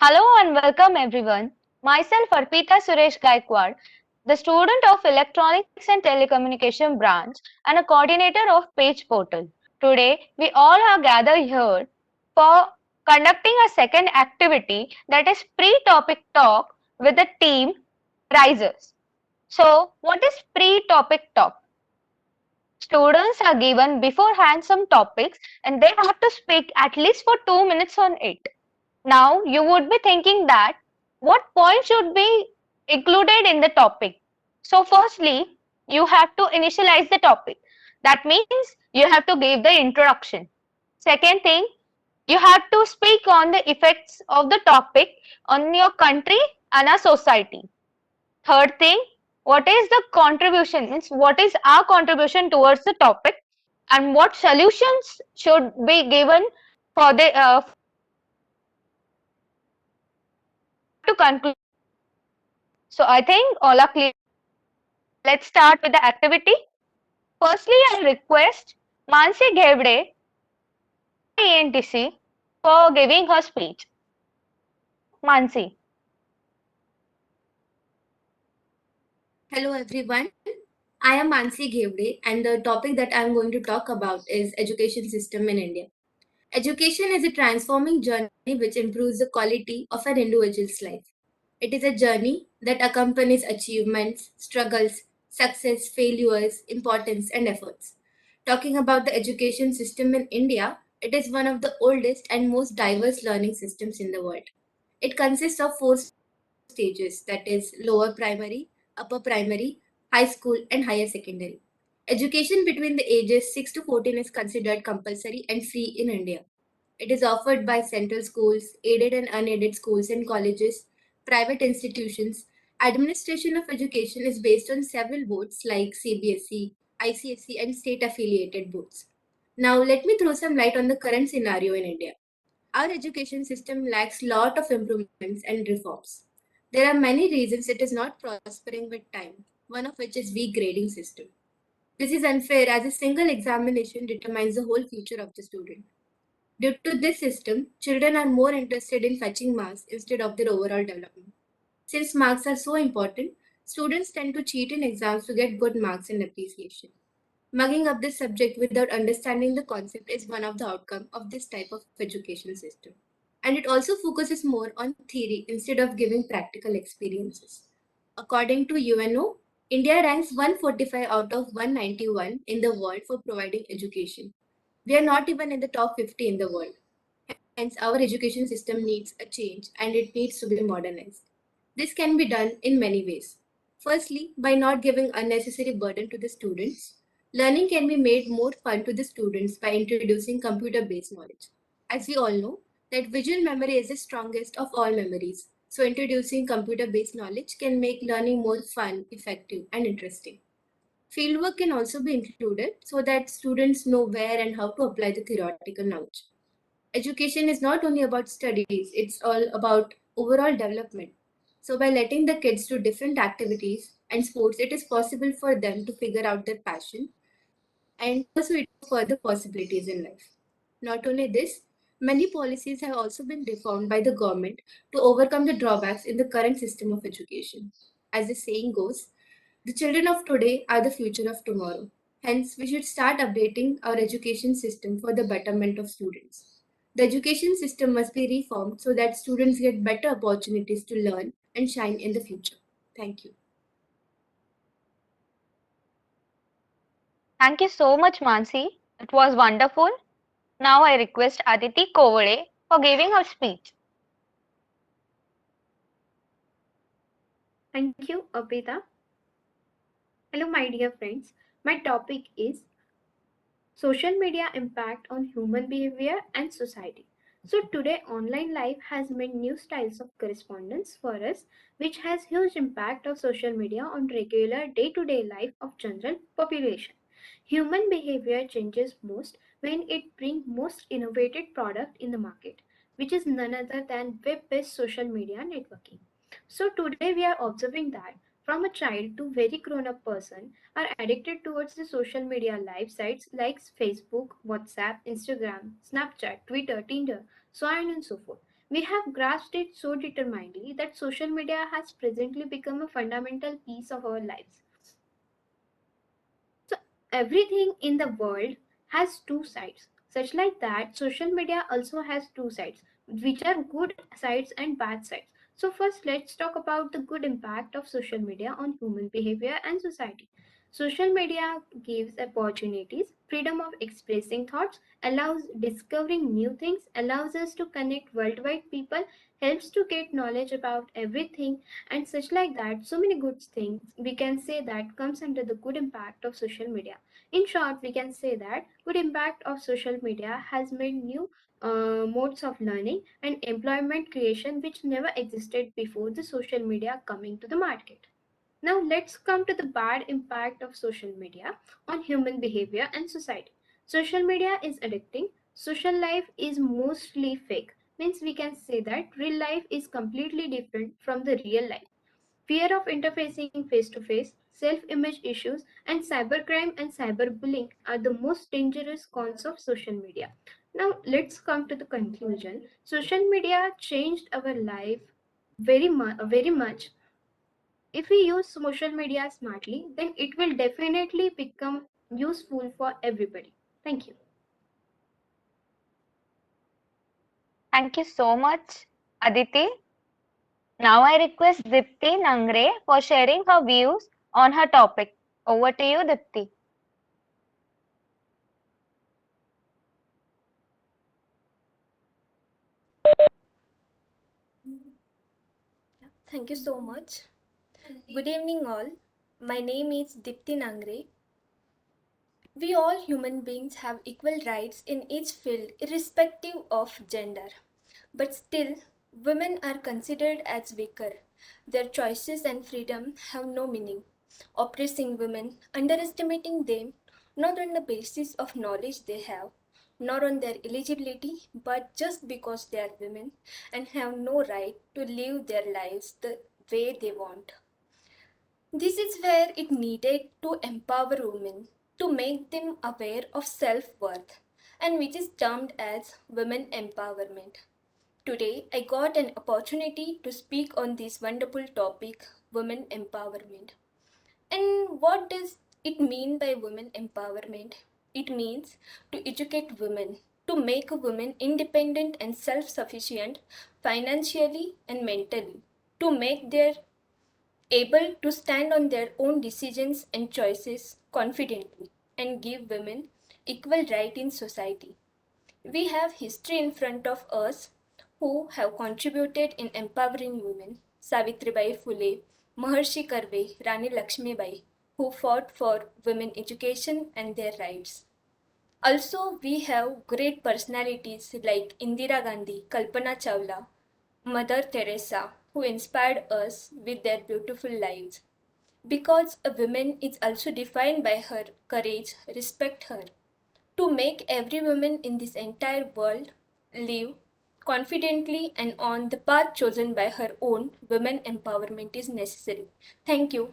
Hello and welcome everyone. Myself Arpita Suresh Gaikwad, the student of Electronics and Telecommunication branch and a coordinator of Page Portal. Today we all are gathered here for conducting a second activity, that is pre-topic talk with the team Risers. So what is pre-topic talk? Students are given beforehand some topics and they have to speak at least for 2 minutes on it. Now, you would be thinking that what points should be included in the topic. So, firstly, you have to initialize the topic. That means you have to give the introduction. Second thing, you have to speak on the effects of the topic on your country and our society. Third thing, what is the contribution? Means what is our contribution towards the topic, and what solutions should be given for the to conclude. So I think all are clear. Let's start with the activity. Firstly, I request Manasi Ghevade, ENTC, for giving her speech. Mansi. Hello everyone, I am Manasi Ghevade and the topic that I am going to talk about is education system in India. Education is a transforming journey which improves the quality of an individual's life. It is a journey that accompanies achievements, struggles, success, failures, importance and efforts. Talking about the education system in India, it is one of the oldest and most diverse learning systems in the world. It consists of four stages, that is lower primary, upper primary, high school, and higher secondary. Education between the ages 6 to 14 is considered compulsory and free in India. It is offered by central schools, aided and unaided schools and colleges, private institutions. Administration of education is based on several boards like CBSE, ICSE, and state affiliated boards. Now, let me throw some light on the current scenario in India. Our education system lacks lot of improvements and reforms. There are many reasons it is not prospering with time, one of which is weak grading system. This is unfair as a single examination determines the whole future of the student. Due to this system, children are more interested in fetching marks instead of their overall development. Since marks are so important, students tend to cheat in exams to get good marks and appreciation. Mugging up this subject without understanding the concept is one of the outcomes of this type of education system. And it also focuses more on theory instead of giving practical experiences. According to UNO, India ranks 145 out of 191 in the world for providing education. We are not even in the top 50 in the world. Hence, our education system needs a change and it needs to be modernized. This can be done in many ways. Firstly, by not giving unnecessary burden to the students, learning can be made more fun to the students by introducing computer based knowledge. As we all know, that visual memory is the strongest of all memories. So, introducing computer based knowledge can make learning more fun, effective, and interesting. Fieldwork can also be included so that students know where and how to apply the theoretical knowledge. Education is not only about studies, it's all about overall development. So, by letting the kids do different activities and sports, it is possible for them to figure out their passion and also it further possibilities in life. Not only this, many policies have also been reformed by the government to overcome the drawbacks in the current system of education. As the saying goes, the children of today are the future of tomorrow. Hence, we should start updating our education system for the betterment of students. The education system must be reformed so that students get better opportunities to learn and shine in the future. Thank you. Thank you so much, Mansi. It was wonderful. Now I request Aditi Kowale for giving her speech. Thank you, Abhida. Hello, my dear friends. My topic is social media impact on human behavior and society. So today online life has made new styles of correspondence for us, which has huge impact of social media on regular day-to-day life of general population. Human behavior changes most when it brings most innovative product in the market, which is none other than web-based social media networking. So today we are observing that from a child to very grown-up person are addicted towards the social media live sites like Facebook, WhatsApp, Instagram, Snapchat, Twitter, Tinder, so on and so forth. We have grasped it so determinedly that social media has presently become a fundamental piece of our lives. So everything in the world has two sides. Such like that, social media also has two sides, which are good sides and bad sides. So first, let's talk about the good impact of social media on human behavior and society. Social media gives opportunities, freedom of expressing thoughts, allows discovering new things, allows us to connect worldwide people, helps to get knowledge about everything, and such like that. So many good things we can say that comes under the good impact of social media. In short, we can say that good impact of social media has made new modes of learning and employment creation which never existed before the social media coming to the market. Now let's come to the bad impact of social media on human behavior and society. Social media is addicting. Social life is mostly fake. Means we can say that real life is completely different from the real life. Fear of interfacing face to face, self image issues, and cybercrime and cyberbullying are the most dangerous cons of social media. Now, let's come to the conclusion. Social media changed our life very much. If we use social media smartly, then it will definitely become useful for everybody. Thank you. Thank you so much, Aditi. Now I request Deepti Nangare for sharing her views on her topic. Over to you, Deepti. Thank you so much. Good evening, all. My name is Deepti Nangare. We all human beings have equal rights in each field, irrespective of gender. But still, women are considered as weaker. Their choices and freedom have no meaning. Oppressing women, underestimating them, not on the basis of knowledge they have, nor on their eligibility, but just because they are women and have no right to live their lives the way they want. This is where it needed to empower women, to make them aware of self worth, and which is termed as women empowerment. Today, I got an opportunity to speak on this wonderful topic, women empowerment. And what does it mean by women empowerment? It means to educate women, to make a woman independent and self sufficient financially and mentally, to make their able to stand on their own decisions and choices confidently and give women equal right in society. We have history in front of us who have contributed in empowering women. Savitribai Phule, Maharshi Karve, Rani Lakshmibai, who fought for women education and their rights. Also, we have great personalities like Indira Gandhi, Kalpana Chawla, Mother Teresa, who inspired us with their beautiful lives. Because a woman is also defined by her courage, respect her. To make every woman in this entire world live confidently and on the path chosen by her own, women empowerment is necessary. Thank you.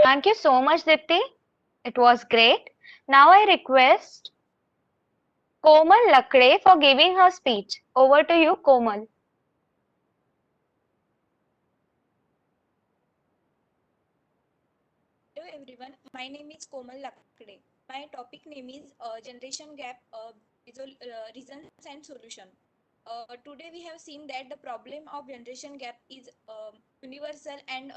Thank you so much, Deepti. It was great. Now I request Komal Lakde for giving her speech. Over to you, Komal. Hello everyone, my name is Komal Lakde. My topic name is Generation Gap Reasons and Solution. Today we have seen that the problem of generation gap is universal and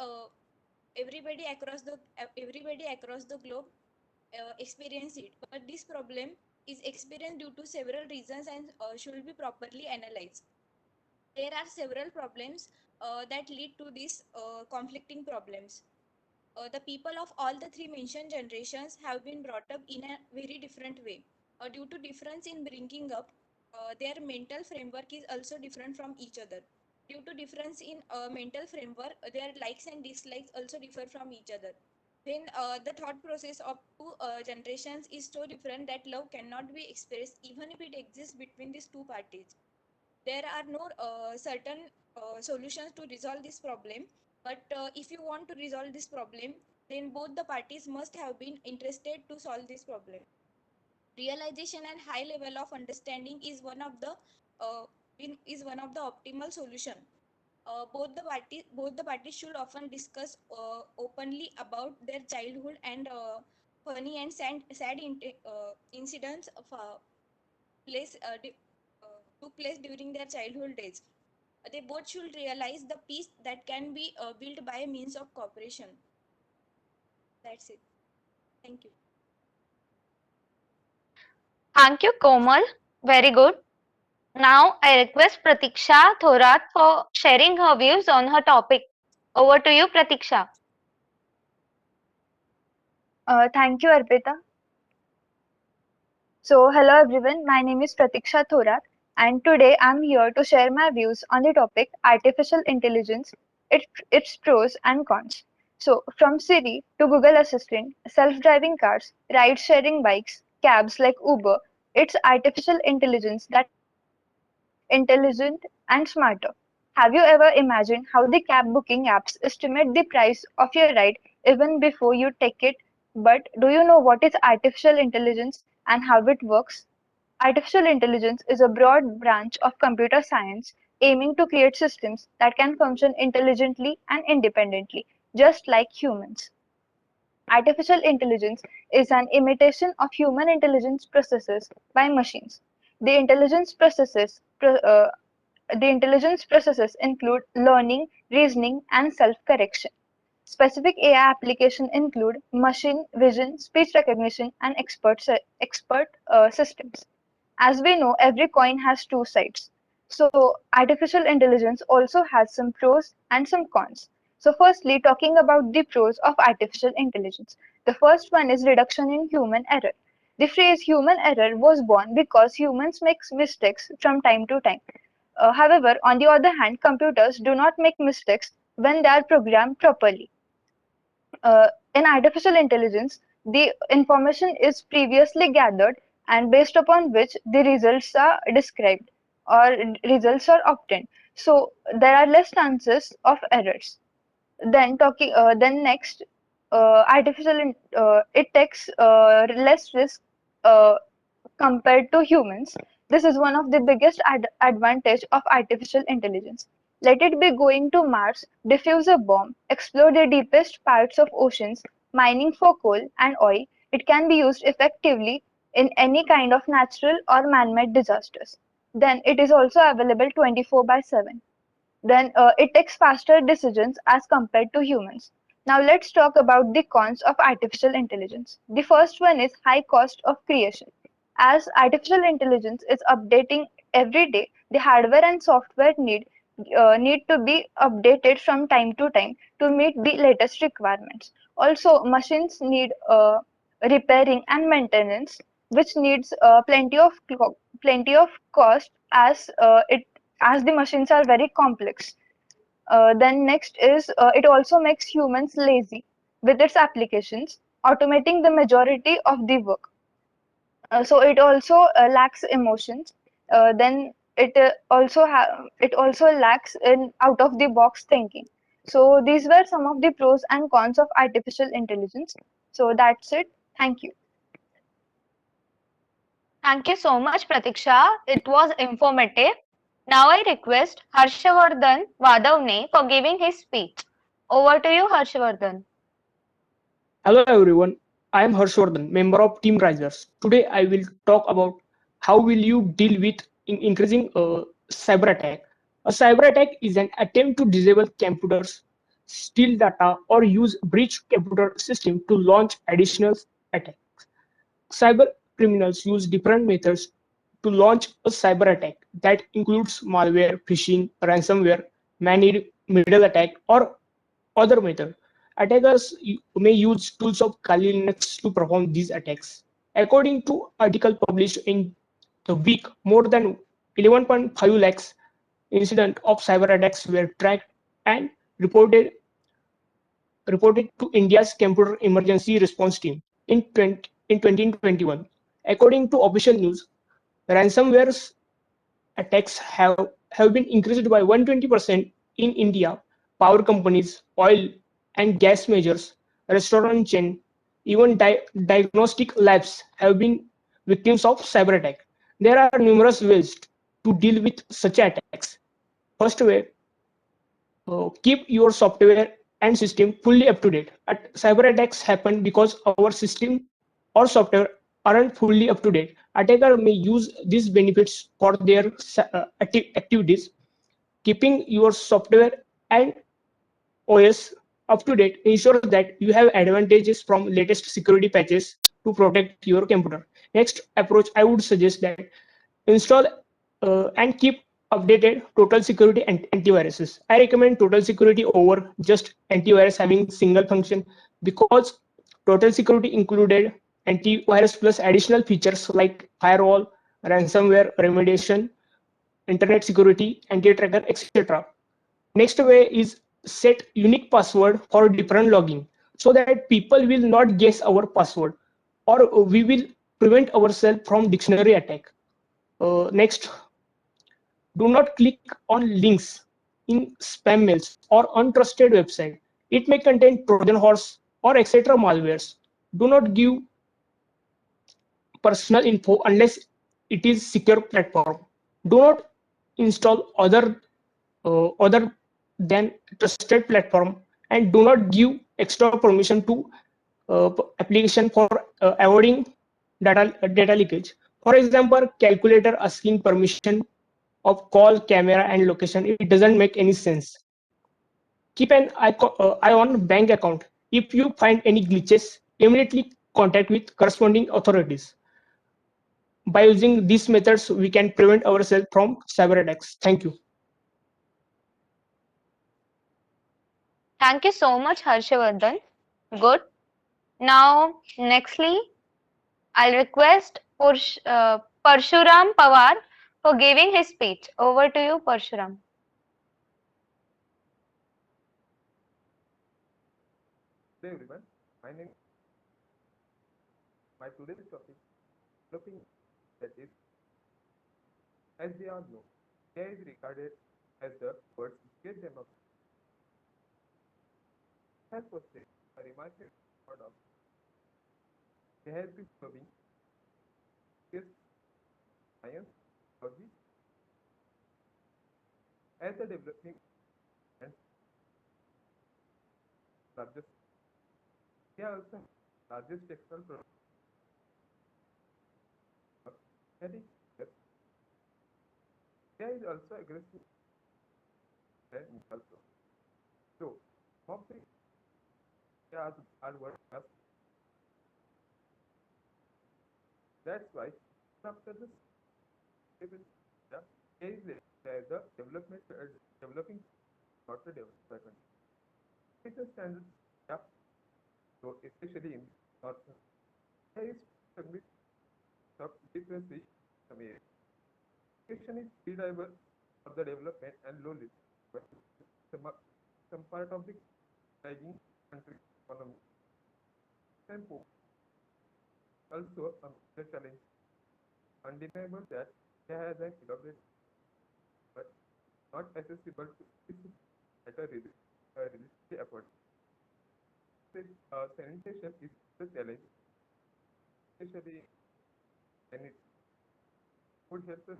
everybody across the globe experience it. But this problem is experienced due to several reasons and should be properly analyzed. There are several problems that lead to these conflicting problems. The people of all the three mentioned generations have been brought up in a very different way. Due to difference in bringing up, their mental framework is also different from each other. Due to difference in mental framework, their likes and dislikes also differ from each other. When the thought process of two generations is so different that love cannot be expressed even if it exists between these two parties. There are no certain solutions to resolve this problem, but if you want to resolve this problem, then both the parties must have been interested to solve this problem. Realization and high level of understanding is uh, one of the optimal solution. Both the parties should often discuss openly about their childhood and funny and incidents of place took place during their childhood days. They both should realize the peace that can be built by means of cooperation. That's it. Thank you. Thank you, Komal. Very good. Now I request Pratiksha Thorat for sharing her views on her topic. Over to you, Pratiksha. Thank you, Arpita. So, hello everyone, my name is Pratiksha Thorat, and today I'm here to share my views on the topic artificial intelligence, its pros and cons. So, from Siri to Google Assistant, self driving cars, ride sharing bikes, cabs like Uber, it's artificial intelligence that makes us more intelligent and smarter. Have you ever imagined how the cab booking apps estimate the price of your ride even before you take it? But do you know what is artificial intelligence and how it works? Artificial intelligence is a broad branch of computer science aiming to create systems that can function intelligently and independently, just like humans. Artificial intelligence is an imitation of human intelligence processes by machines. The intelligence processes the intelligence processes include learning, reasoning, and self-correction. Specific AI applications include machine vision, speech recognition, and expert systems. As we know, every coin has two sides. So, artificial intelligence also has some pros and some cons. So, firstly, talking about the pros of artificial intelligence. The first one is reduction in human error. The phrase human error was born because humans make mistakes from time to time. However, on the other hand, computers do not make mistakes when they are programmed properly. In artificial intelligence, the information is previously gathered and based upon which the results are described or results are obtained. So there are less chances of errors. Then next, it takes less risk uh, compared to humans. This is one of the biggest advantage of artificial intelligence. Let it be going to Mars, defuse a bomb, explore the deepest parts of oceans, mining for coal and oil. It can be used effectively in any kind of natural or man-made disasters. Then it is also available 24 by 7. Then it takes faster decisions as compared to humans. Now let's talk about the cons of artificial intelligence. The first one is high cost of creation. As artificial intelligence is updating every day, the hardware and software need to be updated from time to time to meet the latest requirements. Also, machines need repairing and maintenance, which needs plenty of cost as the machines are very complex. Then next is it also makes humans lazy with its applications, automating the majority of the work. So it also lacks emotions. Then it also lacks in out of the box thinking. So these were some of the pros and cons of artificial intelligence. So that's it. Thank you. Thank you so much, Pratiksha. It was informative. Now I request Harshvardhan Wadavane for giving his speech. Over to you, Harshvardhan. Hello everyone, I am Harshvardhan, member of Team Risers. Today I will talk about how will you deal with increasing cyber attack. A cyber attack is an attempt to disable computers, steal data, or use breach computer system to launch additional attacks. Cyber criminals use different methods to launch a cyber attack that includes malware, phishing, ransomware, man middle attack, or other method. Attackers may use tools of Kali Linux to perform these attacks. According to article published in the week, more than 11.5 lakhs incidents of cyber attacks were tracked and reported to India's Computer Emergency Response Team in 2021. According to official news, ransomware attacks have been increased by 120% in India. Power companies, oil and gas majors, restaurant chain, even diagnostic labs have been victims of cyber attack. There are numerous ways to deal with such attacks. First way, keep your software and system fully up to date. Cyber attacks happen because our system or software aren't fully up to date. Attacker may use these benefits for their activities. Keeping your software and OS up to date ensures that you have advantages from latest security patches to protect your computer. Next approach, I would suggest that install and keep updated total security and antiviruses. I recommend total security over just antivirus having single function because total security included antivirus plus additional features like firewall, ransomware remediation, internet security, anti-tracker, etc. Next way is set unique password for different login so that people will not guess our password or we will prevent ourselves from dictionary attack. Next, do not click on links in spam mails or untrusted website. It may contain Trojan horse or etc. malwares. Do not give personal info unless it is secure platform. Do not install other than trusted platform and do not give extra permission to application for avoiding data leakage. For example, calculator asking permission of call, camera, and location. It doesn't make any sense. Keep an eye on bank account. If you find any glitches, immediately contact with corresponding authorities. By using these methods, we can prevent ourselves from cyber attacks. Thank you. Thank you so much, Harshvardhan. Good. Now, nextly, I'll request Parshuram Pawar for giving his speech. Over to you, Parshuram. Hello everyone, my name my today's topic developing that is as we all know, AI is regarded as the world's biggest democracy. Has posted a remarkable record of they have been growing this science technology as the developing and largest they are also largest textile product heading AI is also aggressive and also. So some of the are world class. That's why after this the AI is the development developing not the development. It's a standard yeah. So especially in North AI is submit sub differently some area. Education is key driver for the development and low literacy, but some part of the lagging country economy. And also the challenge undeniable that AI has an elaborate but not accessible to at a realistic effort. Sanitation is the challenge, especially when it would help us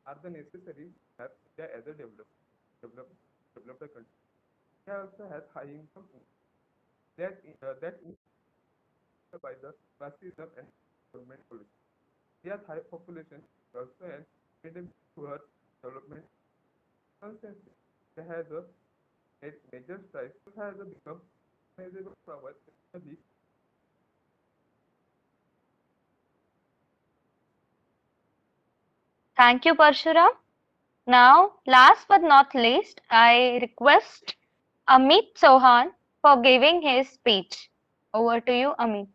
are the necessary have India as a developed country. India also has high income that by the fascism and government policy. India's high population also an impediment towards development. Constantly, there has a major strides has become measurable power, especially Thank you, Parshuram. Now, last but not least, I request Amit Chavan for giving his speech. Over to you, Amit.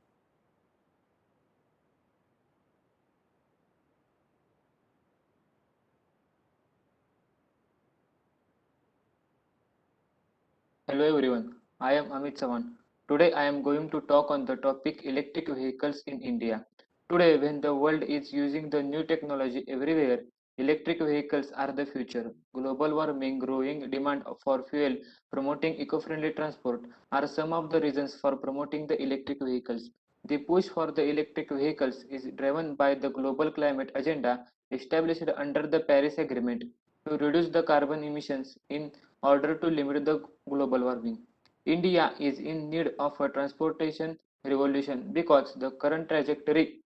Hello everyone, I am Amit Chavan. Today I am going to talk on the topic electric vehicles in India. Today, when the world is using the new technology everywhere, electric vehicles are the future. Global warming, growing demand for fuel, promoting eco-friendly transport are some of the reasons for promoting the electric vehicles. The push for the electric vehicles is driven by the global climate agenda established under the Paris Agreement to reduce the carbon emissions in order to limit the global warming. India is in need of a transportation revolution because the current trajectory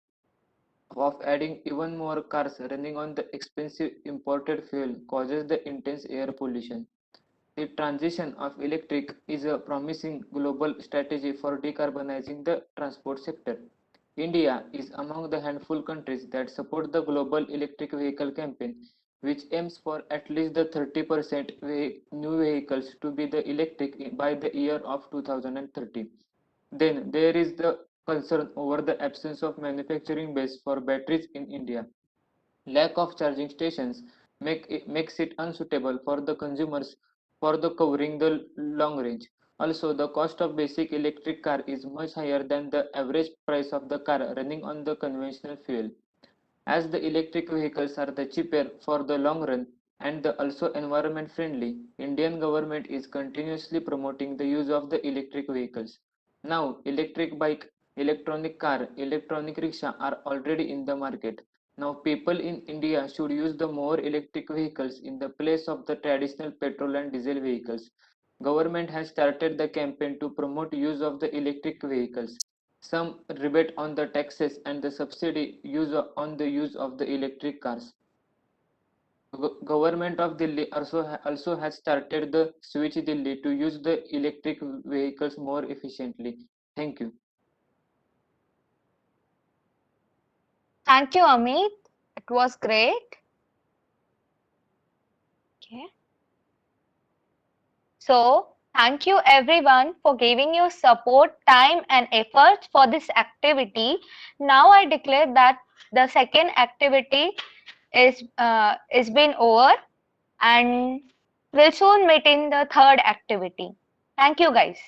of adding even more cars running on the expensive imported fuel causes the intense air pollution. The transition of electric is a promising global strategy for decarbonizing the transport sector. India is among the handful countries that support the global electric vehicle campaign, which aims for at least the 30% new vehicles to be the electric by the year of 2030. Then there is the concern over the absence of manufacturing base for batteries in India. Lack of charging stations makes it unsuitable for the consumers for the covering the long range. Also, the cost of basic electric car is much higher than the average price of the car running on the conventional fuel. As the electric vehicles are the cheaper for the long run and the also environment friendly, Indian government is continuously promoting the use of the electric vehicles. Now, electric bike, electronic car, electronic rickshaw are already in the market. Now, people in India should use the more electric vehicles in the place of the traditional petrol and diesel vehicles. Government has started the campaign to promote use of the electric vehicles. Some rebate on the taxes and the subsidy on the use of the electric cars. Government of Delhi also has started the Switch Delhi to use the electric vehicles more efficiently. Thank you. Thank you, Amit. It was great. Okay. So, thank you everyone for giving your support, time, and effort for this activity. Now, I declare that the second activity is been over, and we'll soon meet in the third activity. Thank you, guys.